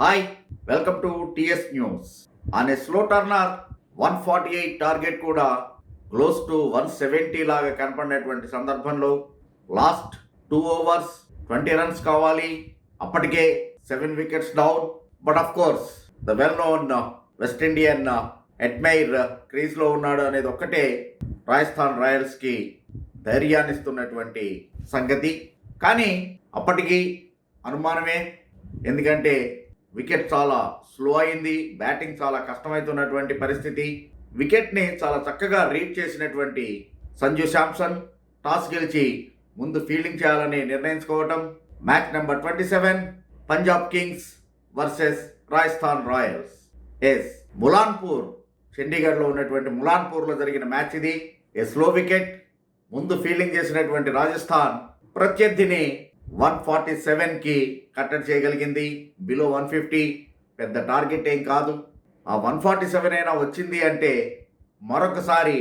Hi, welcome to TS News. On a slow turner, 148 target కూడా close to 170 లాగా కనపడినటువంటి సందర్భంలో last 2 overs 20 runs కావాలి. అప్పటికే 7 wickets down. But of course the well known West Indian Hetmyer క్రీజ్లో ఉన్నాడు అనేది ఒక్కటే రాజస్థాన్ రాయల్స్కి ధైర్యాన్ని ఇస్తున్నటువంటి సంగతి. కానీ అప్పటికి అనుమానమే, ఎందుకంటే వికెట్ చాలా స్లో అయింది, బ్యాటింగ్ చాలా కష్టమవుతున్నటువంటి పరిస్థితి. వికెట్ని చాలా చక్కగా రీడ్ చేసినటువంటి సంజు శాంసన్ టాస్ గెలిచి ముందు ఫీల్డింగ్ చేయాలని నిర్ణయించుకోవటం. Match number 27 Punjab Kings versus Rajasthan Royals. Mullanpur, చండీగఢ్లో ఉన్నటువంటి ములాన్పూర్లో జరిగిన మ్యాచ్ ఇది. స్లో వికెట్ ముందు ఫీల్డింగ్ చేసినటువంటి రాజస్థాన్ ప్రత్యర్థిని 147కి కట్టడి చేయగలిగింది. బిలో 150 పెద్ద టార్గెట్ ఏం కాదు. ఆ 147 అయినా వచ్చింది అంటే మరొకసారి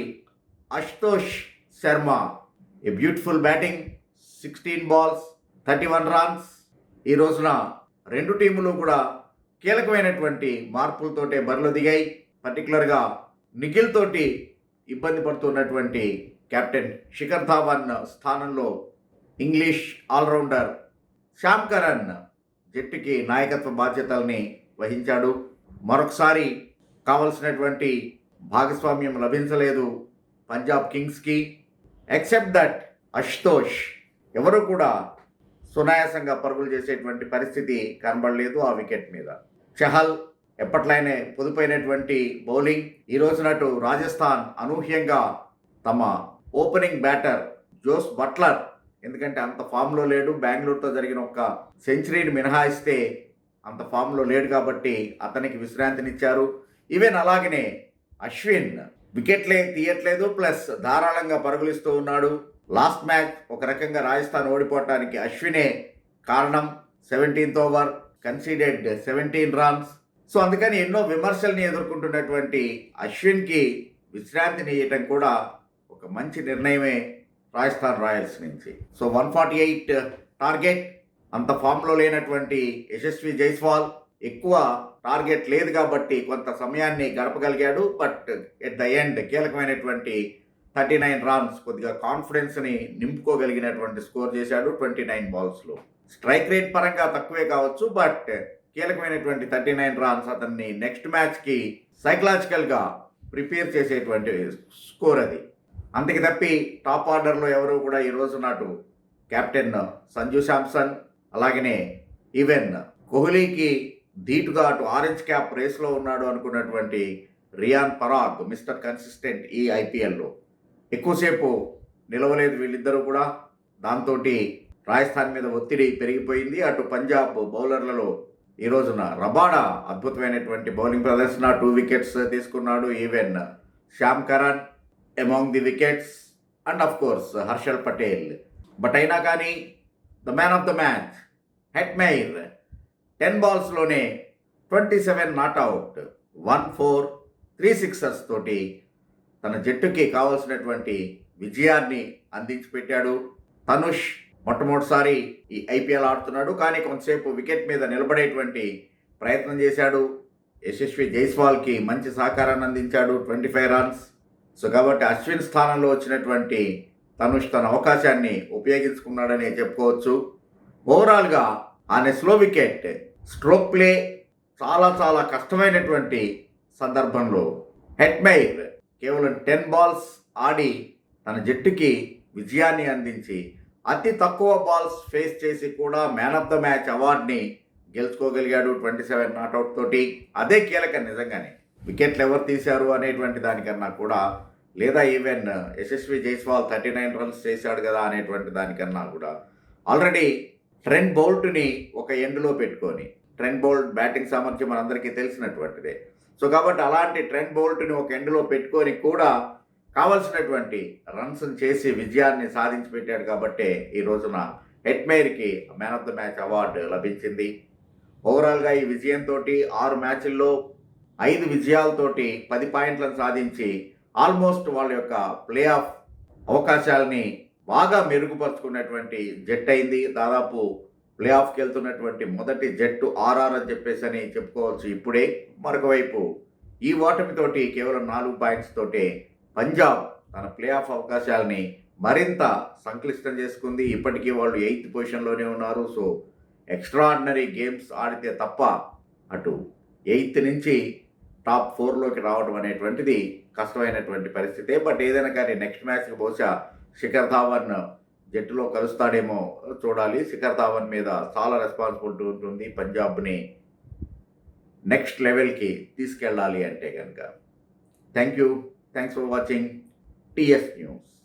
Ashutosh Sharma a beautiful batting, 16 balls 31 runs. ఈ రోజున రెండు టీములు కూడా కీలకమైనటువంటి మార్పులతోటే బరిలో దిగాయి. పర్టికులర్గా నిఖిల్ తోటి ఇబ్బంది పడుతున్నటువంటి కెప్టెన్ శిఖర్ ధావన్ స్థానంలో ఇంగ్లీష్ ఆల్రౌండర్ శ్యామ్ కరణ్ జట్టుకి నాయకత్వ బాధ్యతల్ని వహించాడు. మరొకసారి కావలసినటువంటి భాగస్వామ్యం లభించలేదు పంజాబ్ కింగ్స్కి. ఎక్సెప్ట్ దట్ అశుతోష్ ఎవరు కూడా సునాయాసంగా పరుగులు చేసేటువంటి పరిస్థితి కనబడలేదు ఆ వికెట్ మీద. చహల్ ఎప్పట్లయినే పొదుపైనటువంటి బౌలింగ్. ఈ రోజునటు రాజస్థాన్ అనూహ్యంగా తమ ఓపెనింగ్ బ్యాటర్ జోస్ బట్లర్, ఎందుకంటే అంత ఫామ్లో లేడు, బెంగళూరుతో జరిగిన ఒక సెంచరీని మినహాయిస్తే అంత ఫామ్లో లేడు కాబట్టి అతనికి విశ్రాంతినిచ్చారు. ఈవెన్ అలాగనే అశ్విన్ వికెట్లే తీయట్లేదు, ప్లస్ ధారాళంగా పరుగులిస్తూ ఉన్నాడు. లాస్ట్ మ్యాచ్ ఒక రకంగా రాజస్థాన్ ఓడిపోవటానికి అశ్వినే కారణం. 17th over conceded 17 runs. So అందుకని ఎన్నో విమర్శల్ని ఎదుర్కొంటున్నటువంటి అశ్విన్కి విశ్రాంతిని ఇవ్వటం కూడా ఒక మంచి నిర్ణయమే రాజస్థాన్ రాయల్స్ నుంచి. సో 148 టార్గెట్, అంత ఫామ్లో లేనటువంటి యశస్వి జైస్వాల్ ఎక్కువ టార్గెట్ లేదు కాబట్టి కొంత సమయాన్ని గడపగలిగాడు. బట్ ఎట్ ద ఎండ్ కీలకమైనటువంటి 39 runs కొద్దిగా కాన్ఫిడెన్స్ని నింపుకోగలిగినటువంటి స్కోర్ చేశాడు 29 balls. స్ట్రైక్ రేట్ పరంగా తక్కువే కావచ్చు, బట్ కీలకమైనటువంటి 39 runs అతన్ని నెక్స్ట్ మ్యాచ్కి సైకలాజికల్గా ప్రిపేర్ చేసేటువంటి స్కోర్ అది. అంతకి తప్పి టాప్ ఆర్డర్లో ఎవరు కూడా ఈ రోజు నాటు కెప్టెన్ సంజు శాంసన్, అలాగనే ఈవెన్ కోహ్లీకి ధీటుగా అటు ఆరెంజ్ క్యాప్ రేస్లో ఉన్నాడు అనుకున్నటువంటి రియాన్ పరాగ్, మిస్టర్ కన్సిస్టెంట్ ఈ ఐపీఎల్లో ఎక్కువసేపు నిలవలేదు వీళ్ళిద్దరూ కూడా. దాంతో రాజస్థాన్ మీద ఒత్తిడి పెరిగిపోయింది. అటు పంజాబ్ బౌలర్లలో ఈ రోజున రబాడా అద్భుతమైనటువంటి బౌలింగ్ ప్రదర్శన, 2 wickets తీసుకున్నాడు. Even Sam Curran among the wickets and of course Harshal Patel. But అయినా కానీ the man of the match Hetmyer 10 balls-లోనే 27 నాట్అవుట్, 1 4 3 sixes తోటి తన జట్టుకి కావాల్సినటువంటి విజయాన్ని అందించి పెట్టాడు. తనుష్ మొట్టమొదటిసారి ఈ ఐపీఎల్ ఆడుతున్నాడు, కానీ కొంతసేపు వికెట్ మీద నిలబడేటువంటి ప్రయత్నం చేశాడు. యశస్వి జైస్వాల్కి మంచి సహకారాన్ని అందించాడు, 25 runs. సో కాబట్టి అశ్విన్ స్థానంలో వచ్చినటువంటి తనుష్ తన అవకాశాన్ని ఉపయోగించుకున్నాడని చెప్పుకోవచ్చు. ఓవరాల్గా on slow wicket stroke play చాలా చాలా కష్టమైనటువంటి సందర్భంలో హెట్మైర్ కేవలం 10 balls ఆడి తన జట్టుకి విజయాన్ని అందించి అతి తక్కువ బాల్స్ ఫేస్ చేసి కూడా మ్యాన్ ఆఫ్ ద మ్యాచ్ అవార్డుని గెలుచుకోగలిగాడు 27 నాట్అవుట్ తోటి. అదే కీలకం నిజంగానే. వికెట్లు ఎవరు తీశారు అనేటువంటి దానికన్నా కూడా, లేదా ఈవెన్ యశస్వి జైస్వాల్ 39 runs చేశాడు కదా అనేటువంటి దానికన్నా కూడా, ఆల్రెడీ ట్రెంట్ బౌల్ట్ని ఒక ఎండ్లో పెట్టుకొని, ట్రెంట్ బౌల్ట్ బ్యాటింగ్ సామర్థ్యం మనందరికీ తెలిసినటువంటిదే. సో కాబట్టి అలాంటి ట్రెంట్ బౌల్ట్ని ఒక ఎండ్లో పెట్టుకొని కూడా కావలసినటువంటి రన్స్ చేసి విజయాన్ని సాధించి పెట్టాడు కాబట్టి ఈ రోజున హెట్మైర్కి man of the match award లభించింది. ఓవరాల్గా ఈ విజయంతో 6 మ్యాచ్ల్లో 5 విజయాలతోటి 10 పాయింట్లను సాధించి ఆల్మోస్ట్ వాళ్ళ యొక్క ప్లే ఆఫ్ అవకాశాలని బాగా మెరుగుపరుచుకున్నటువంటి జట్టు అయింది. దాదాపు ప్లే ఆఫ్కి వెళ్తున్నటువంటి మొదటి జట్టు ఆర్ఆర్ అని చెప్పేసి అని చెప్పుకోవచ్చు ఇప్పుడే. మరొక వైపు ఈ ఓటమితోటి కేవలం 4 పాయింట్స్ తోటే పంజాబ్ తన ప్లే ఆఫ్ అవకాశాలని మరింత సంక్లిష్టం చేసుకుంది. ఇప్పటికీ వాళ్ళు 8th పొజిషన్లోనే ఉన్నారు. సో ఎక్స్ట్రాడినరీ గేమ్స్ ఆడితే తప్ప అటు 8th నుంచి టాప్ 4లోకి రావడం అనేటువంటిది కష్టమైనటువంటి పరిస్థితే. బట్ ఏదైనా కానీ నెక్స్ట్ మ్యాచ్కి బహుశా శిఖర్ ధావన్ జట్టులో కలుస్తాడేమో చూడాలి. శిఖర్ ధావన్ మీద చాలా రెస్పాన్సిబిలిటీ ఉంటుంది పంజాబ్ని నెక్స్ట్ లెవెల్కి తీసుకెళ్ళాలి అంటే కనుక. Thanks for watching TS news.